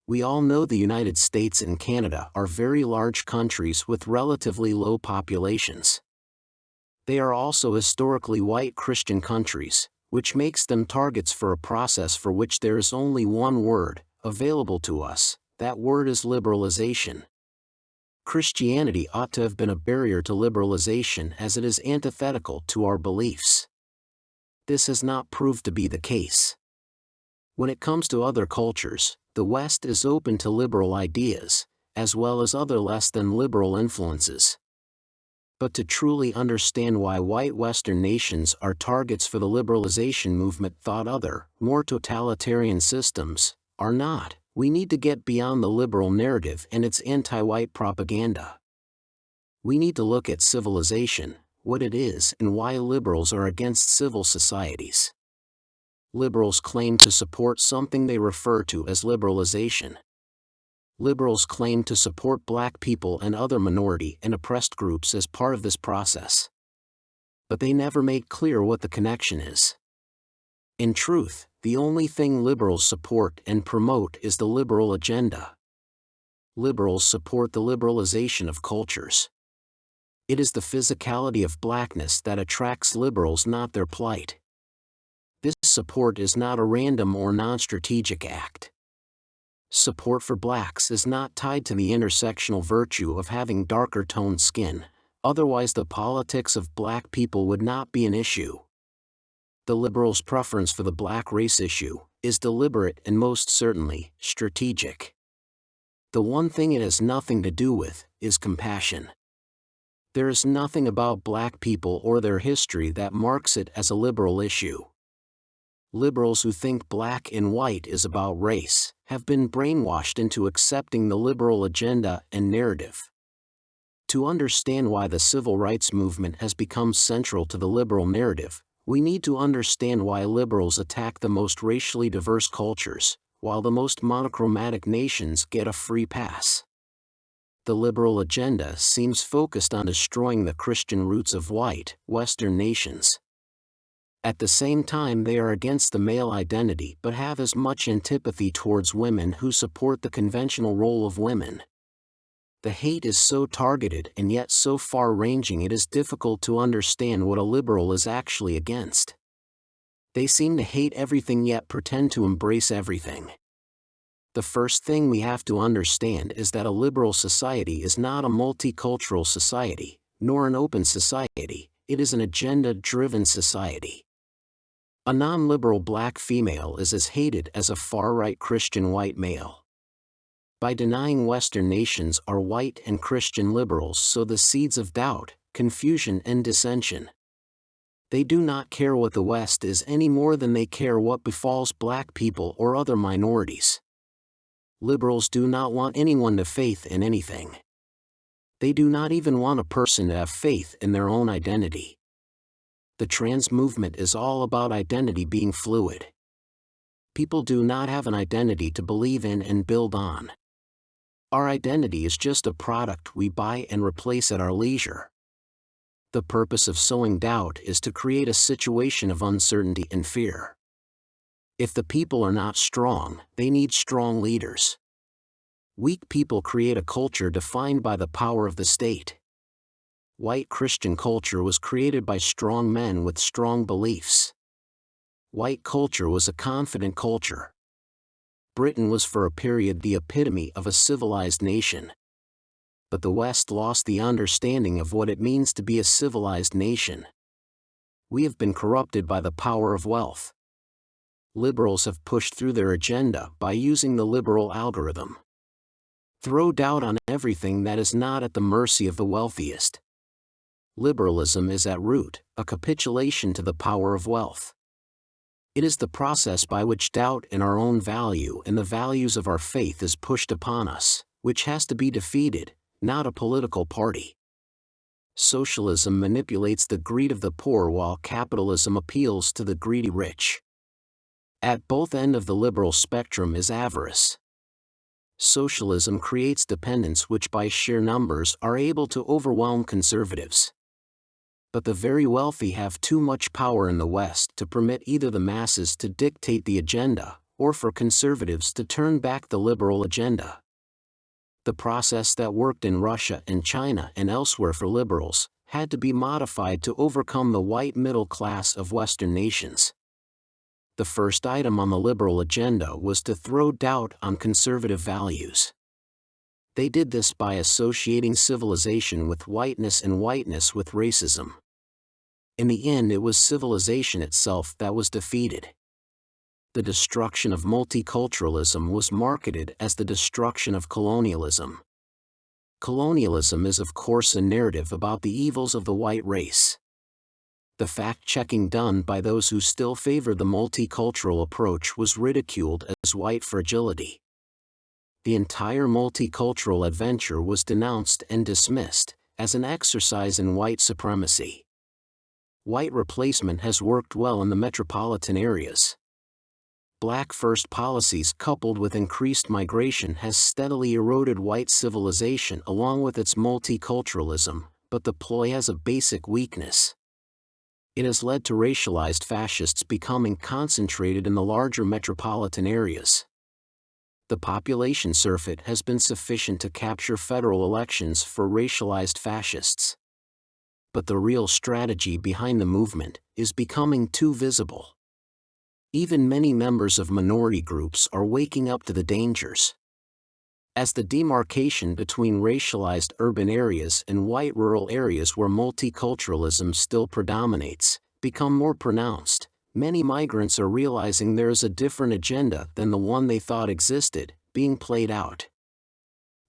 We all know the United States and Canada are very large countries with relatively low populations. They are also historically white Christian countries, which makes them targets for a process for which there is only one word available to us. That word is liberalization. Christianity ought to have been a barrier to liberalization as it is antithetical to our beliefs. This has not proved to be the case. When it comes to other cultures, the West is open to liberal ideas, as well as other less than liberal influences. But to truly understand why white Western nations are targets for the liberalization movement thought other, more totalitarian systems are not, we need to get beyond the liberal narrative and its anti-white propaganda. We need to look at civilization, what it is and why liberals are against civil societies. Liberals claim to support something they refer to as liberalization. Liberals claim to support black people and other minority and oppressed groups as part of this process. But they never make clear what the connection is. In truth, the only thing liberals support and promote is the liberal agenda. Liberals support the liberalization of cultures. It is the physicality of blackness that attracts liberals, not their plight. This support is not a random or non-strategic act. Support for blacks is not tied to the intersectional virtue of having darker toned skin, otherwise the politics of black people would not be an issue. The liberals' preference for the black race issue is deliberate and most certainly strategic. The one thing it has nothing to do with is compassion. There is nothing about black people or their history that marks it as a liberal issue. Liberals who think black and white is about race have been brainwashed into accepting the liberal agenda and narrative. To understand why the civil rights movement has become central to the liberal narrative, we need to understand why liberals attack the most racially diverse cultures, while the most monochromatic nations get a free pass. The liberal agenda seems focused on destroying the Christian roots of white, Western nations. At the same time, they are against the male identity but have as much antipathy towards women who support the conventional role of women. The hate is so targeted and yet so far-ranging it is difficult to understand what a liberal is actually against. They seem to hate everything yet pretend to embrace everything. The first thing we have to understand is that a liberal society is not a multicultural society, nor an open society, it is an agenda-driven society. A non-liberal black female is as hated as a far-right Christian white male. By denying Western nations are white and Christian liberals sow the seeds of doubt, confusion and dissension. They do not care what the West is any more than they care what befalls black people or other minorities. Liberals do not want anyone to faith in anything. They do not even want a person to have faith in their own identity. The trans movement is all about identity being fluid. People do not have an identity to believe in and build on. Our identity is just a product we buy and replace at our leisure. The purpose of sowing doubt is to create a situation of uncertainty and fear. If the people are not strong, they need strong leaders. Weak people create a culture defined by the power of the state. White Christian culture was created by strong men with strong beliefs. White culture was a confident culture. Britain was for a period the epitome of a civilized nation. But the West lost the understanding of what it means to be a civilized nation. We have been corrupted by the power of wealth. Liberals have pushed through their agenda by using the liberal algorithm. Throw doubt on everything that is not at the mercy of the wealthiest. Liberalism is at root a capitulation to the power of wealth. It is the process by which doubt in our own value and the values of our faith is pushed upon us, which has to be defeated, not a political party. Socialism manipulates the greed of the poor while capitalism appeals to the greedy rich. At both ends of the liberal spectrum is avarice. Socialism creates dependents which by sheer numbers are able to overwhelm conservatives. But the very wealthy have too much power in the West to permit either the masses to dictate the agenda, or for conservatives to turn back the liberal agenda. The process that worked in Russia and China and elsewhere for liberals had to be modified to overcome the white middle class of Western nations. The first item on the liberal agenda was to throw doubt on conservative values. They did this by associating civilization with whiteness and whiteness with racism. In the end, it was civilization itself that was defeated. The destruction of multiculturalism was marketed as the destruction of colonialism. Colonialism is of course a narrative about the evils of the white race. The fact-checking done by those who still favor the multicultural approach was ridiculed as white fragility. The entire multicultural adventure was denounced and dismissed as an exercise in white supremacy. White replacement has worked well in the metropolitan areas. Black first policies coupled with increased migration has steadily eroded white civilization along with its multiculturalism, but the ploy has a basic weakness. It has led to racialized fascists becoming concentrated in the larger metropolitan areas. The population surfeit has been sufficient to capture federal elections for racialized fascists. But the real strategy behind the movement is becoming too visible. Even many members of minority groups are waking up to the dangers. As the demarcation between racialized urban areas and white rural areas where multiculturalism still predominates become more pronounced, many migrants are realizing there is a different agenda than the one they thought existed, being played out.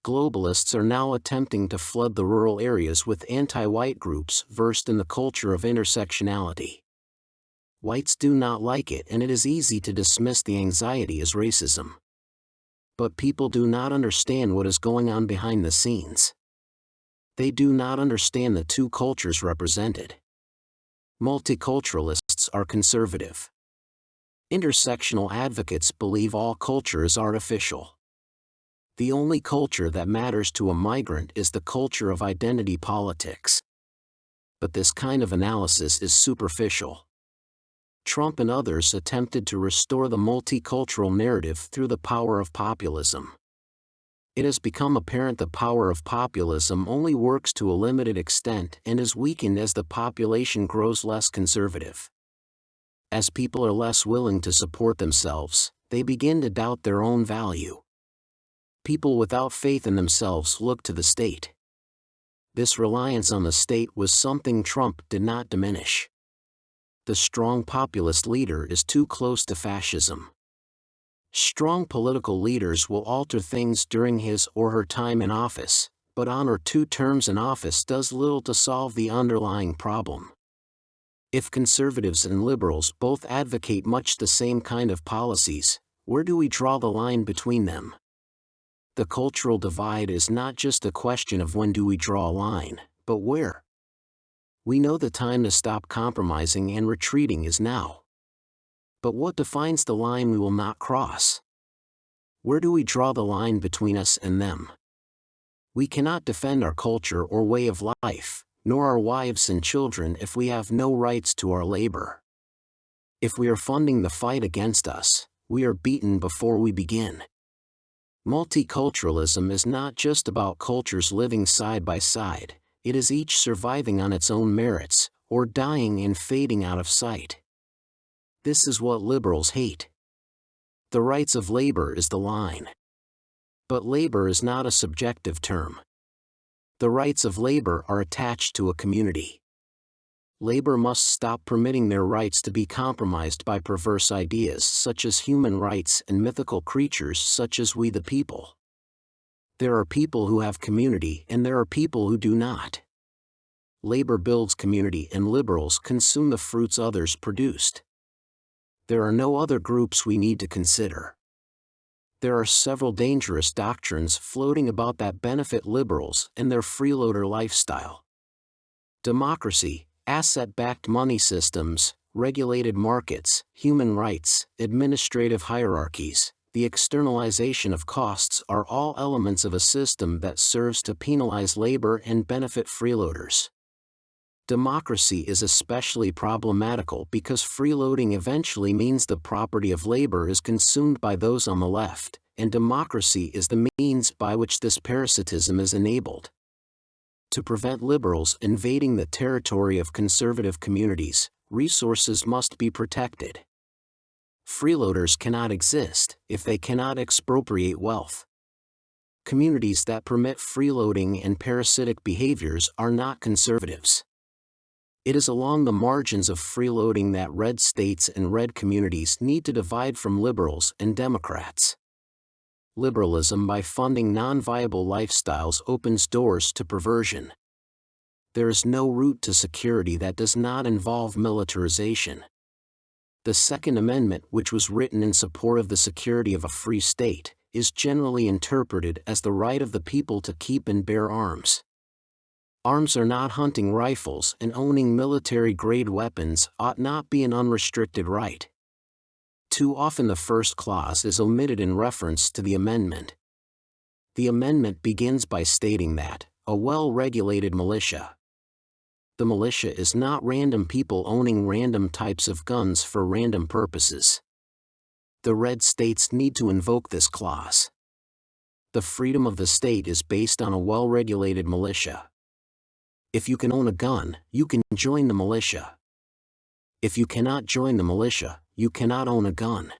Globalists are now attempting to flood the rural areas with anti-white groups versed in the culture of intersectionality. Whites do not like it, and it is easy to dismiss the anxiety as racism. But people do not understand what is going on behind the scenes. They do not understand the two cultures represented. Multiculturalists are conservative. Intersectional advocates believe all culture is artificial. The only culture that matters to a migrant is the culture of identity politics. But this kind of analysis is superficial. Trump and others attempted to restore the multicultural narrative through the power of populism. It has become apparent the power of populism only works to a limited extent and is weakened as the population grows less conservative. As people are less willing to support themselves, they begin to doubt their own value. People without faith in themselves look to the state. This reliance on the state was something Trump did not diminish. The strong populist leader is too close to fascism. Strong political leaders will alter things during his or her time in office, but 1 or 2 terms in office does little to solve the underlying problem. If conservatives and liberals both advocate much the same kind of policies, where do we draw the line between them? The cultural divide is not just a question of when do we draw a line, but where. We know the time to stop compromising and retreating is now. But what defines the line we will not cross? Where do we draw the line between us and them? We cannot defend our culture or way of life, nor our wives and children if we have no rights to our labor. If we are funding the fight against us, we are beaten before we begin. Multiculturalism is not just about cultures living side by side, it is each surviving on its own merits, or dying and fading out of sight. This is what liberals hate. The rights of labor is the line. But labor is not a subjective term. The rights of labor are attached to a community. Labor must stop permitting their rights to be compromised by perverse ideas such as human rights and mythical creatures such as we the people. There are people who have community and there are people who do not. Labor builds community and liberals consume the fruits others produced. There are no other groups we need to consider. There are several dangerous doctrines floating about that benefit liberals and their freeloader lifestyle. Democracy, asset-backed money systems, regulated markets, human rights, administrative hierarchies, the externalization of costs are all elements of a system that serves to penalize labor and benefit freeloaders. Democracy is especially problematical because freeloading eventually means the property of labor is consumed by those on the left, and democracy is the means by which this parasitism is enabled. To prevent liberals invading the territory of conservative communities, resources must be protected. Freeloaders cannot exist if they cannot expropriate wealth. Communities that permit freeloading and parasitic behaviors are not conservatives. It is along the margins of freeloading that red states and red communities need to divide from liberals and Democrats. Liberalism by funding non-viable lifestyles opens doors to perversion. There is no route to security that does not involve militarization. The Second Amendment, which was written in support of the security of a free state, is generally interpreted as the right of the people to keep and bear arms. Arms are not hunting rifles, and owning military-grade weapons ought not be an unrestricted right. Too often the first clause is omitted in reference to the amendment. The amendment begins by stating that, a well-regulated militia. The militia is not random people owning random types of guns for random purposes. The red states need to invoke this clause. The freedom of the state is based on a well-regulated militia. If you can own a gun, you can join the militia. If you cannot join the militia, you cannot own a gun.